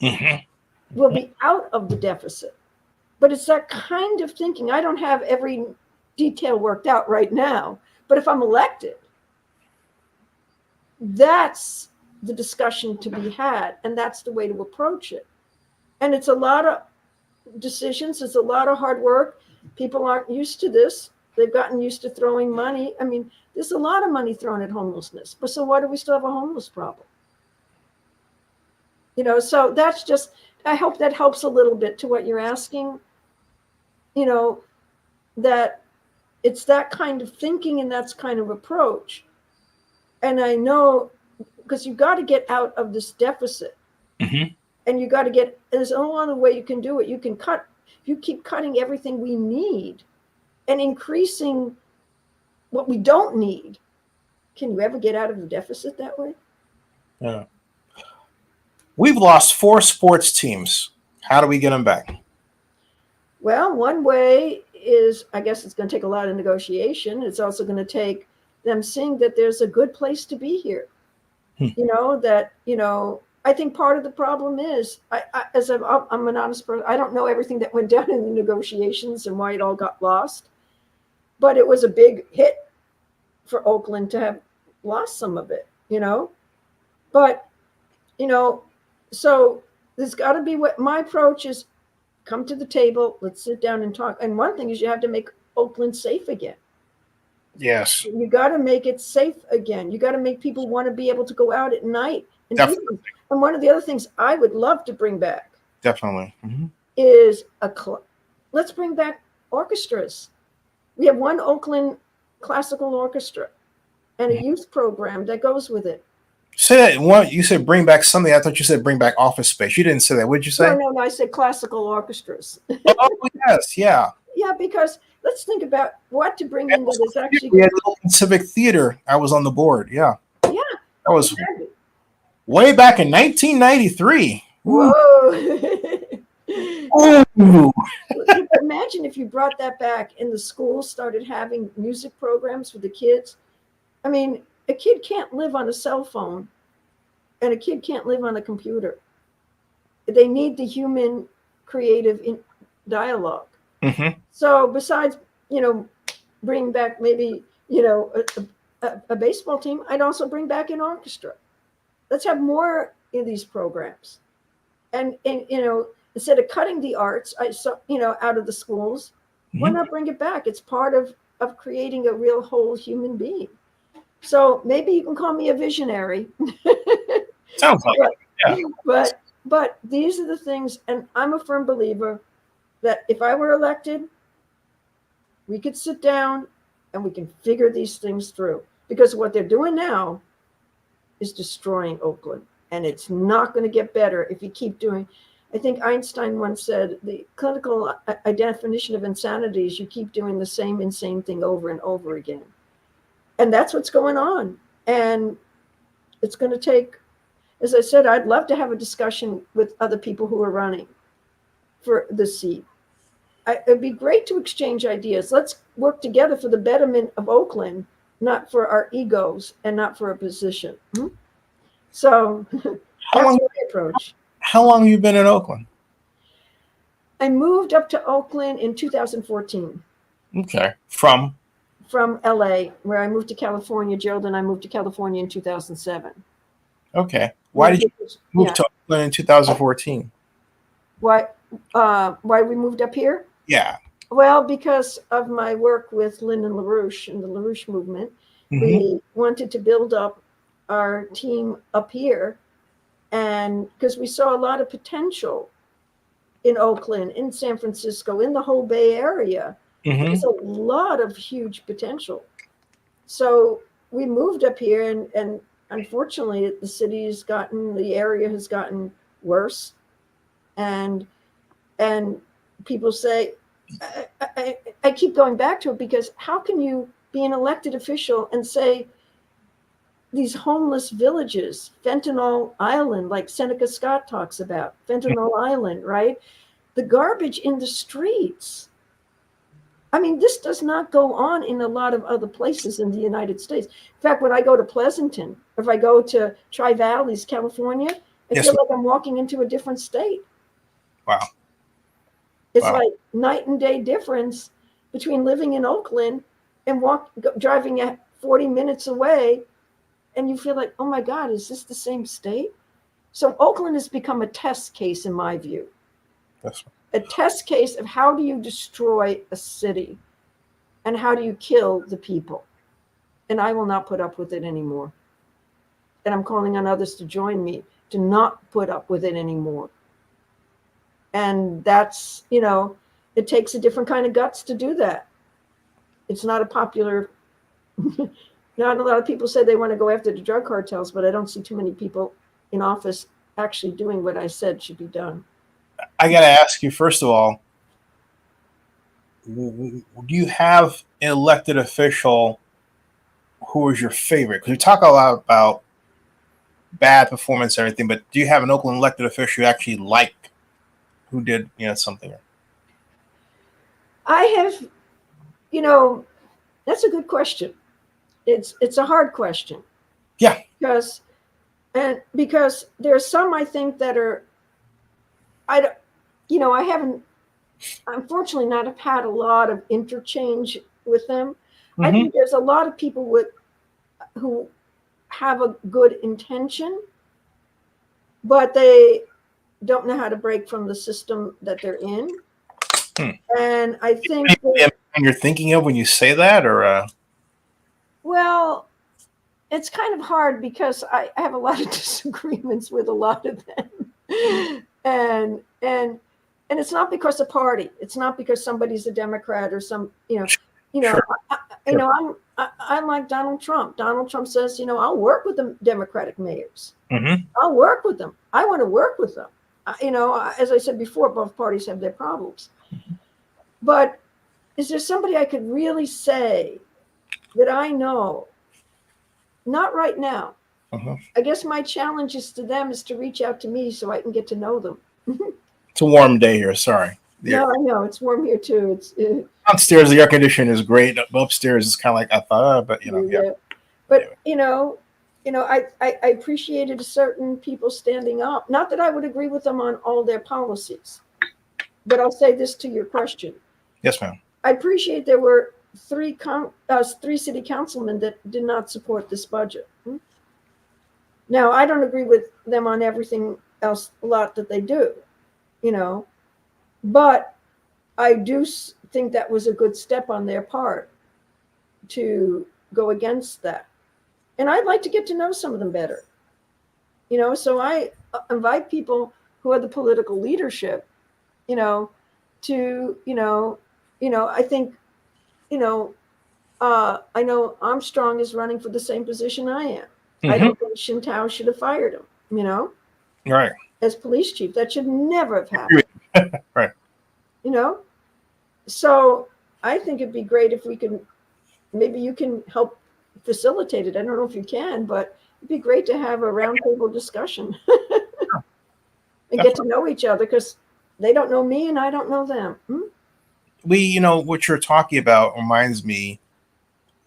We'll be out of the deficit. But it's that kind of thinking. I don't have every detail worked out right now, but if I'm elected, that's the discussion to be had, and that's the way to approach it. And it's a lot of decisions. It's a lot of hard work. People aren't used to this. They've gotten used to throwing money. I mean, there's a lot of money thrown at homelessness. But so why do we still have a homeless problem? So that's just, I hope that helps a little bit to what you're asking. That it's that kind of thinking and that's kind of approach. And I know, because you've got to get out of this deficit. And you got to there's only one way you can do it. You can if you keep cutting everything we need and increasing what we don't need, can you ever get out of the deficit that way? Yeah. We've lost 4 sports teams. How do we get them back? Well, one way is, I guess it's going to take a lot of negotiation. It's also going to take them seeing that there's a good place to be here. I think part of the problem is, I'm an honest person, I don't know everything that went down in the negotiations and why it all got lost, but it was a big hit for Oakland to have lost some of it, But, so there's got to be what my approach is. Come to the table, let's sit down and talk. And one thing is you have to make Oakland safe again. Yes. You got to make it safe again. You got to make people want to be able to go out at night. Definitely. And one of the other things I would love to bring back is let's bring back orchestras. We have one Oakland classical orchestra and a youth program that goes with it. Say that you said bring back something. I thought you said bring back office space. You didn't say that. What did you say? No, I said classical orchestras. Oh, yes. Yeah. Yeah, because let's think about what to bring in that is actually. We had Oakland Civic Theater. I was on the board. Yeah. Yeah. That was way back in 1993. Whoa. Ooh. Imagine if you brought that back and the schools started having music programs for the kids. I mean, a kid can't live on a cell phone and a kid can't live on a computer. They need the human creative dialogue. So besides, bring back maybe, a baseball team, I'd also bring back an orchestra. Let's have more of these programs. And instead of cutting the arts, out of the schools, why not bring it back? It's part of creating a real whole human being. So maybe you can call me a visionary, Sounds like but, it. Yeah. but these are the things, and I'm a firm believer that if I were elected, we could sit down and we can figure these things through. Because what they're doing now is destroying Oakland. And it's not going to get better if you keep doing. I think Einstein once said the clinical definition of insanity is you keep doing the same insane thing over and over again. And that's what's going on. And it's going to take, as I said, I'd love to have a discussion with other people who are running for the seat. It'd be great to exchange ideas. Let's work together for the betterment of Oakland, not for our egos and not for a position. So How that's long? my approach. How long have you been in Oakland? I moved up to Oakland in 2014 Okay. From LA, where I moved to California. Gerald and I moved to California in 2007. Okay. Why did you move to Oakland in 2014? Why we moved up here? Yeah. Well, because of my work with Lyndon LaRouche and the LaRouche movement, we wanted to build up our team up here, and because we saw a lot of potential in Oakland, in San Francisco, in the whole Bay Area. There's a lot of huge potential. So we moved up here, and unfortunately, the area has gotten worse, and people say, I keep going back to it because how can you be an elected official and say these homeless villages, Fentanyl Island, like Seneca Scott talks about, Fentanyl Island, right? The garbage in the streets. I mean, this does not go on in a lot of other places in the United States. In fact, when I go to Pleasanton, if I go to Tri-Valleys, California, I feel like I'm walking into a different state. Wow. It's like night and day difference between living in Oakland and driving at 40 minutes away. And you feel like, oh my God, is this the same state? So Oakland has become a test case in my view. A test case of how do you destroy a city and how do you kill the people? And I will not put up with it anymore. And I'm calling on others to join me to not put up with it anymore. And that's, it takes a different kind of guts to do that. It's not a popular, not a lot of people say they want to go after the drug cartels, but I don't see too many people in office actually doing what I said should be done. I got to ask you, first of all, do you have an elected official who is your favorite? Because we talk a lot about bad performance and everything, but do you have an Oakland elected official you actually like who did, something? I have, that's a good question. It's a hard question. Yeah. Because there's some I think that are, I haven't, unfortunately, not have had a lot of interchange with them. I think there's a lot of people who have a good intention, but they don't know how to break from the system that they're in. And I think you're thinking of when you say that, or well, it's kind of hard because I have a lot of disagreements with a lot of them, and it's not because of party. It's not because somebody's a Democrat or some, Sure. I'm like Donald Trump. Donald Trump says, I'll work with the Democratic mayors. I'll work with them. I want to work with them. As I said before, both parties have their problems. But is there somebody I could really say that I know? Not right now. I guess my challenge is to them is to reach out to me so I can get to know them. It's a warm day here. Sorry. No, I know it's warm here too. It's downstairs. The air conditioning is great. Upstairs, it's kind of like I thought, but yeah. But I appreciated certain people standing up. Not that I would agree with them on all their policies, but I'll say this to your question. Yes, ma'am. I appreciate there were three city councilmen that did not support this budget. Now, I don't agree with them on everything else, a lot that they do, but I do think that was a good step on their part to go against that. And I'd like to get to know some of them better. So I invite people who are the political leadership, to, I think, I know Armstrong is running for the same position I am. I Hmm. don't think Shintow should have fired him, Right. as police chief. That should never have happened, Right. you know? So I think it'd be great if we can, maybe you can help facilitate it. I don't know if you can, but it'd be great to have a roundtable discussion and get to know each other, because they don't know me and I don't know them. What you're talking about reminds me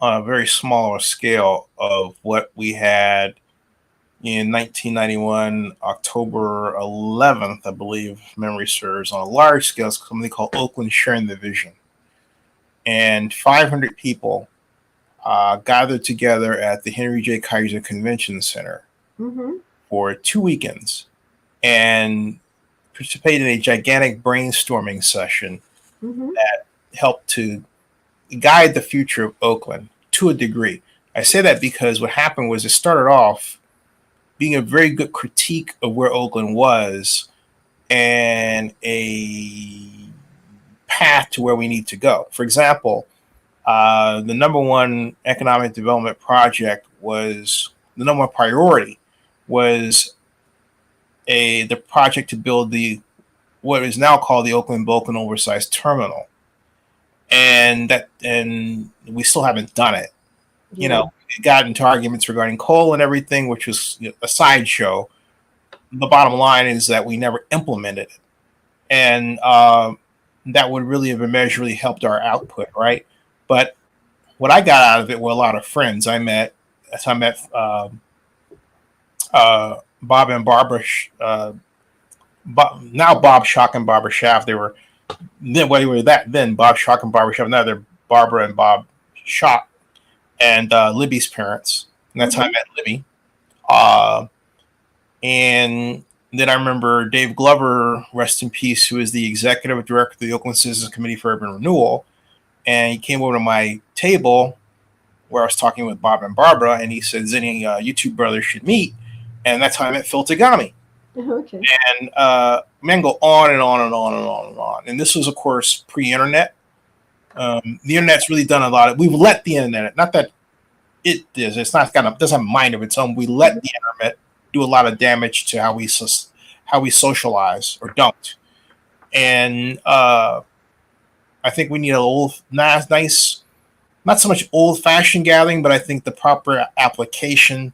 on a very smaller scale of what we had in 1991, October 11th, I believe, if memory serves, on a large scale. It's a company called Oakland sharing the vision. And 500 people gathered together at the Henry J. Kaiser Convention Center Mm-hmm. for 2 weekends and participated in a gigantic brainstorming session Mm-hmm. that helped to guide the future of Oakland to a degree. I say that because what happened was it started off being a very good critique of where Oakland was and a path to where we need to go. For example, the number one economic development project was the number one priority was the project to build the what is now called the Oakland Bulk and Oversized Terminal, and we still haven't done it. Yeah. It got into arguments regarding coal and everything, which was a sideshow. The bottom line is that we never implemented it, and that would really have immeasurably helped our output, right? But what I got out of it were a lot of friends I met. I met Bob and Barbara. Now Bob Schock and Barbara Schaff. They were then what were that then Bob Schock and Barbara Schaff. Now they're Barbara and Bob Schock and Libby's parents. And that's how I met Libby. And then I remember Dave Glover, rest in peace, who is the executive director of the Oakland Citizens Committee for Urban Renewal. And he came over to my table where I was talking with Bob and Barbara, and he said, Zinni, you two brothers should meet. And that's how I met Phil Tagami. Okay. And man, go on and on and on and on and on. And this was, of course, pre-internet. The internet's really done a lot. We've let the internet, not that it is, it's not doesn't have a mind of its own. We let the internet do a lot of damage to how we socialize or don't. And I think we need a little nice, not so much old-fashioned gathering, but I think the proper application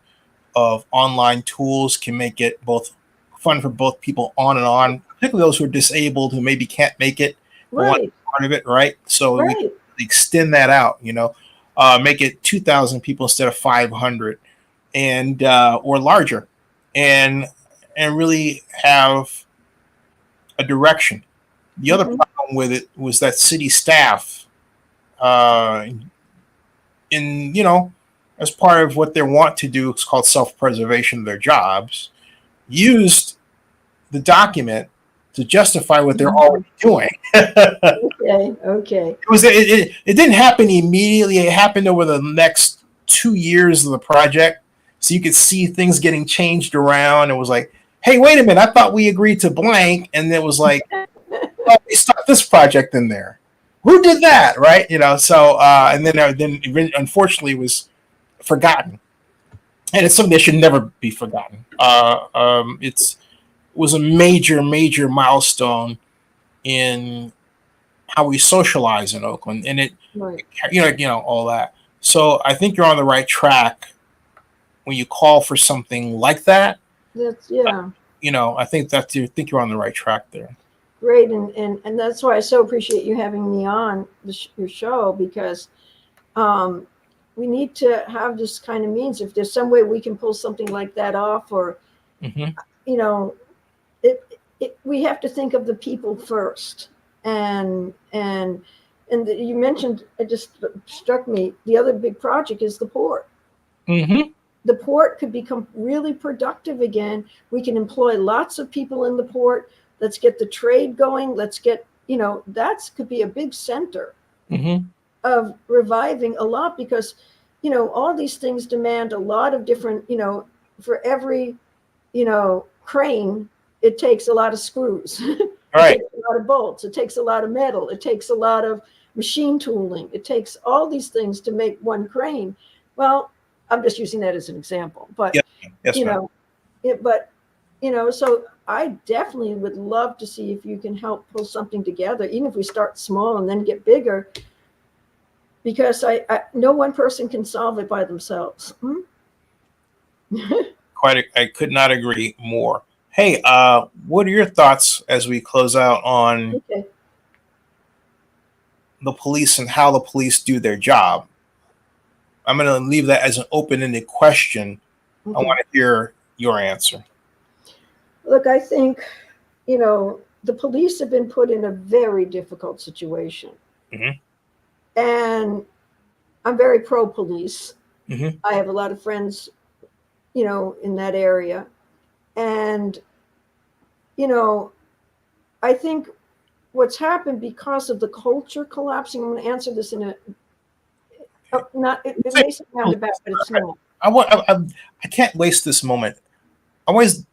of online tools can make it both fun for both people on and on, particularly those who are disabled who maybe can't make it or want to be part of it, right? So we can extend that out, make it 2,000 people instead of 500 and or larger, and really have a direction. The other problem with it was that city staff, as part of what they want to do, it's called self-preservation of their jobs, used the document to justify what they're already doing. Okay. It didn't happen immediately. It happened over the next 2 years of the project. So you could see things getting changed around. It was like, hey, wait a minute, I thought we agreed to blank. And it was like, oh, we stuck this project in there. Who did that? Right. So and then unfortunately it was forgotten. And it's something that should never be forgotten. It was a major, major milestone in how we socialize in Oakland, and all that. So I think you're on the right track when you call for something like that. I think you're on the right track there. Great, and that's why I so appreciate you having me on your show, because we need to have this kind of means. If there's some way we can pull something like that off, or we have to think of the people first. And you mentioned, it just struck me, the other big project is the port. The port could become really productive again. We can employ lots of people in the port. Let's get the trade going. Let's get, that could be a big center of reviving a lot, because, all these things demand a lot of different, for every, crane, it takes a lot of screws. Right. It takes a lot of bolts. It takes a lot of metal. It takes a lot of machine tooling. It takes all these things to make one crane. Well, I'm just using that as an example, but Yes, yes, you ma'am. know, so I definitely would love to see if you can help pull something together, even if we start small and then get bigger, because no one person can solve it by themselves. I could not agree more. Hey, what are your thoughts as we close out on Okay. the police and how the police do their job? I'm going to leave that as an open-ended question. I Okay. want to hear your answer. Look, I think, the police have been put in a very difficult situation. Mhm. And I'm very pro police. Mhm. I have a lot of friends, in that area. And, I think what's happened because of the culture collapsing, I'm going to answer this in it may sound roundabout, but it's not. I can't waste this moment. I always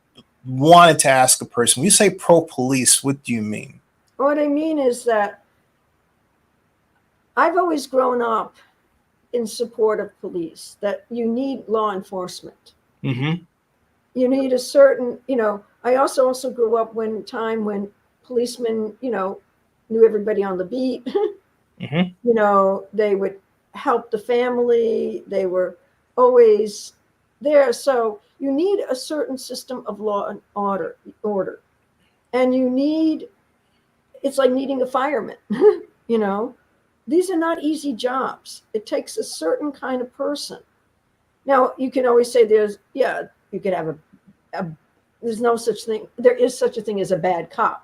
wanted to ask a person, when you say pro-police, what do you mean? What I mean is that I've always grown up in support of police, that you need law enforcement. Mm-hmm. You need a certain, I also grew up when policemen, knew everybody on the beat. Mm-hmm. They would help the family. They were always there. So you need a certain system of law and order. And it's like needing a fireman, you know. These are not easy jobs. It takes a certain kind of person. Now, you can always say you could have there's no such thing. There is such a thing as a bad cop.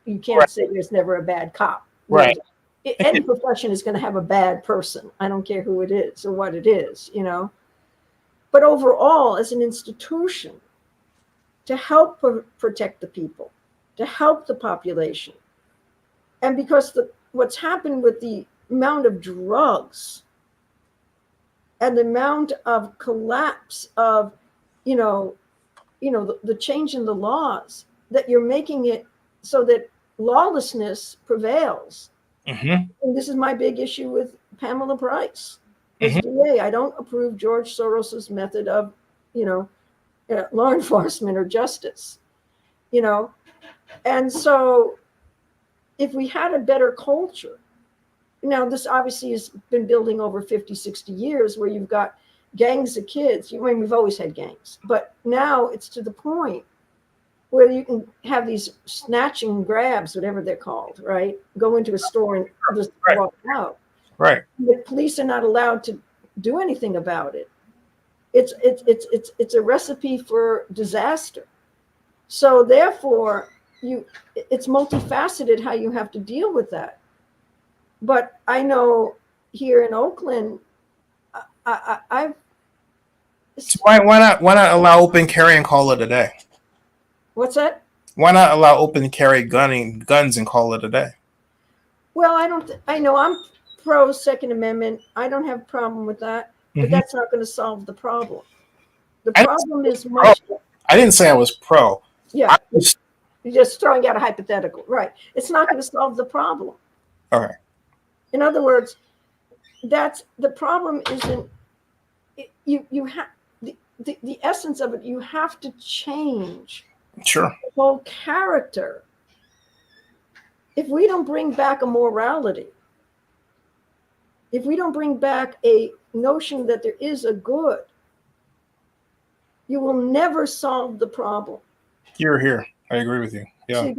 You can't Right. say there's never a bad cop. Right. Any profession is going to have a bad person. I don't care who it is or what it is, But overall, as an institution, to help protect the people, to help the population, and because what's happened with the amount of drugs and the amount of collapse of, the change in the laws, that you're making it so that lawlessness prevails. Mm-hmm. And this is my big issue with Pamela Price as Mm-hmm. DA. I don't approve George Soros's method of, law enforcement or justice, And so if we had a better culture, now this obviously has been building over 50, 60 years where you've got gangs of kids. We've always had gangs, but now it's to the point where you can have these snatch and grabs, whatever they're called, right? Go into a store and just Right. walk out. Right. The police are not allowed to do anything about it. It's a recipe for disaster. So therefore, it's multifaceted how you have to deal with that. But I know here in Oakland, I've So why not allow open carry and call it a day? what's that? Why not allow open carry guns and call it a day? Well, I know I'm pro Second Amendment. I don't have a problem with that, but Mm-hmm. that's not going to solve the problem. The I problem is much. I didn't say I was pro. Yeah, Was, you're just throwing out a hypothetical, right? It's not going to solve the problem. okay. In other words, that's the problem. Isn't you have the essence of it? You have to change Sure. the whole character. If we don't bring back a morality, if we don't bring back a notion that there is a good, you will never solve the problem. Here. I agree with you. Yeah. See,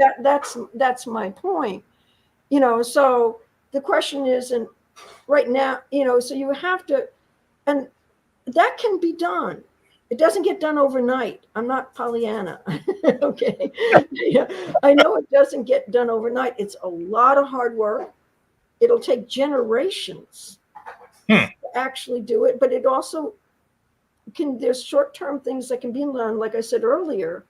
that's my point. So the question is, and right now, so you have to, and that can be done. It doesn't get done overnight. I'm not Pollyanna. Okay. Yeah. I know it doesn't get done overnight. It's a lot of hard work. It'll take generations to actually do it, but it also there's short-term things that can be learned, like I said earlier,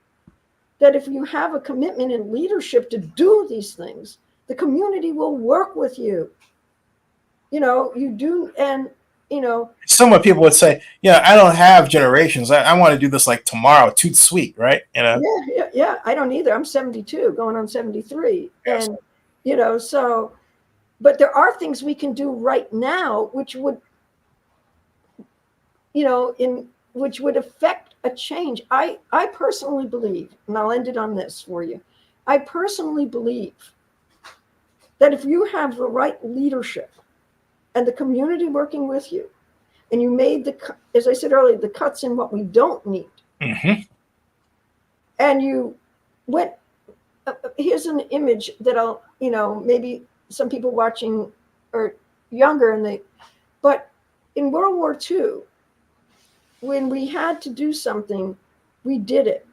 that if you have a commitment in leadership to do these things, the community will work with you. You do, and Some of people would say, I don't have generations. I want to do this like tomorrow. Toot sweet, right? Yeah. I don't either. I'm 72, going on 73. Yes. And, so, but there are things we can do right now, which would, which would affect a change. I personally believe, and I'll end it on this for you. I personally believe that if you have the right leadership and the community working with you, and you made as I said earlier, the cuts in what we don't need, and you went, here's an image that I'll, maybe some people watching are younger, but in World War II, when we had to do something, we did it.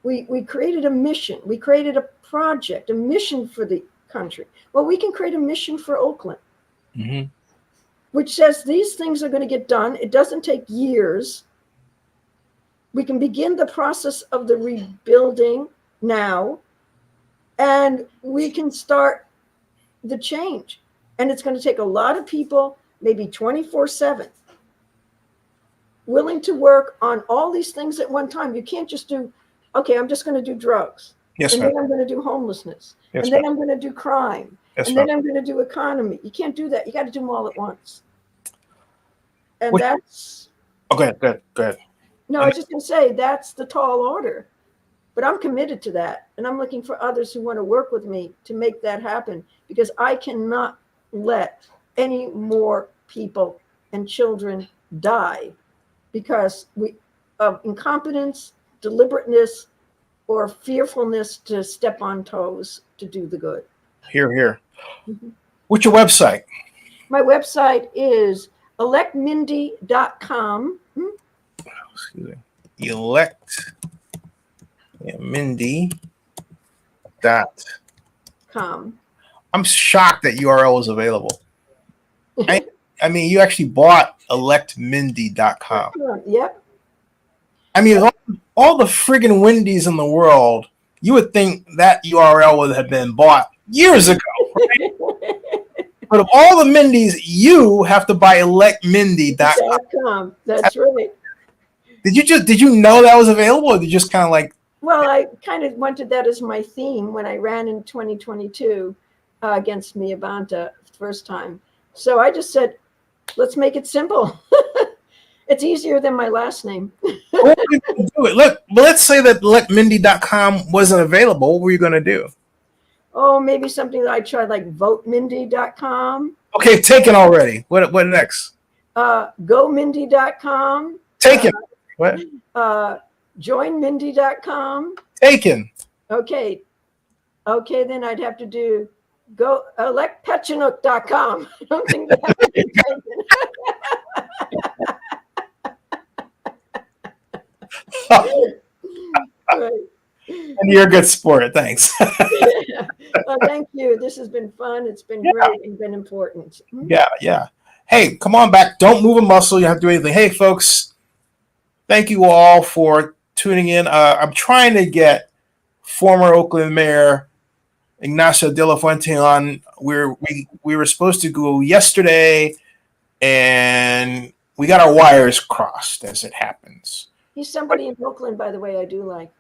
We created a mission. We created a project, a mission for the country. Well, we can create a mission for Oakland, which says these things are going to get done. It doesn't take years. We can begin the process of the rebuilding now, and we can start the change. And it's going to take a lot of people, maybe 24/7, willing to work on all these things at one time. You can't just do, okay, I'm just going to do drugs. Yes, and ma'am. then I'm going to do homelessness. Yes, and then ma'am. I'm going to do crime. Yes, and ma'am. then I'm going to do economy. You can't do that. You got to do them all at once. And Which, that's... Oh, go ahead. No, I was just going to say, that's the tall order. But I'm committed to that. And I'm looking for others who want to work with me to make that happen, because I cannot let any more people and children die because of incompetence, deliberateness, or fearfulness to step on toes to do the good. Here. What's your website? My website is electmindy.com. Excuse me. Mindy.com. I'm shocked that URL is available. I mean, you actually bought electmindy.com. Yep. I mean, all the friggin' Wendy's in the world, you would think that URL would have been bought years ago, right? But of all the Mindy's, you have to buy electmindy.com. That's right. Did you know that was available, or did you just kind of like? Well, I kind of wanted that as my theme when I ran in 2022 against Mia Banta first time. So I just said, let's make it simple. It's easier than my last name. What were you going to do? Let's say that electmindy.com wasn't available. What were you going to do? Oh, maybe something that I tried, like votemindy.com. Okay, taken already. What next? GoMindy.com. Taken. What? JoinMindy.com. Taken. Okay, then I'd have to do go electpechenuk.com. I don't think that would be taken. Right. And you're a good sport. Thanks. Well, thank you. This has been fun. It's been great and been important. Yeah. Hey, come on back. Don't move a muscle. You don't have to do anything. Hey, folks, thank you all for tuning in. I'm trying to get former Oakland Mayor Ignacio de la Fuente on. We were supposed to go yesterday, and we got our wires crossed, as it happens. He's somebody in Oakland, by the way, I do like.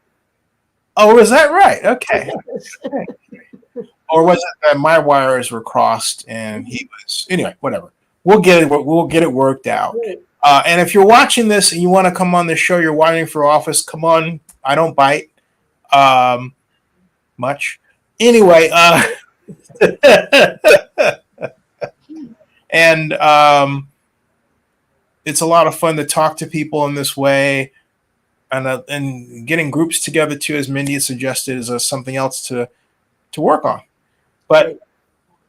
Oh, is that right? Okay. Or was it that my wires were crossed and he was? Anyway, whatever. We'll get it worked out. And if you're watching this and you want to come on the show, you're running for office, come on. I don't bite much. Anyway, and it's a lot of fun to talk to people in this way. And getting groups together too, as Mindy had suggested, is something else to work on. But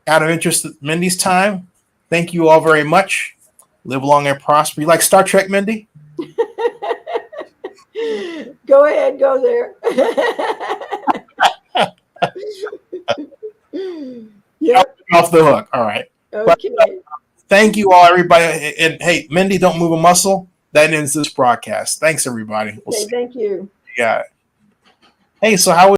out of interest in Mindy's time, thank you all very much. Live long and prosper. You like Star Trek, Mindy? Go ahead, go there. Yep. Off the hook. All right. Okay. But, thank you all, everybody. And hey, Mindy, don't move a muscle. That ends this broadcast. Thanks, everybody. We'll see. Thank you. Yeah. Hey, so how was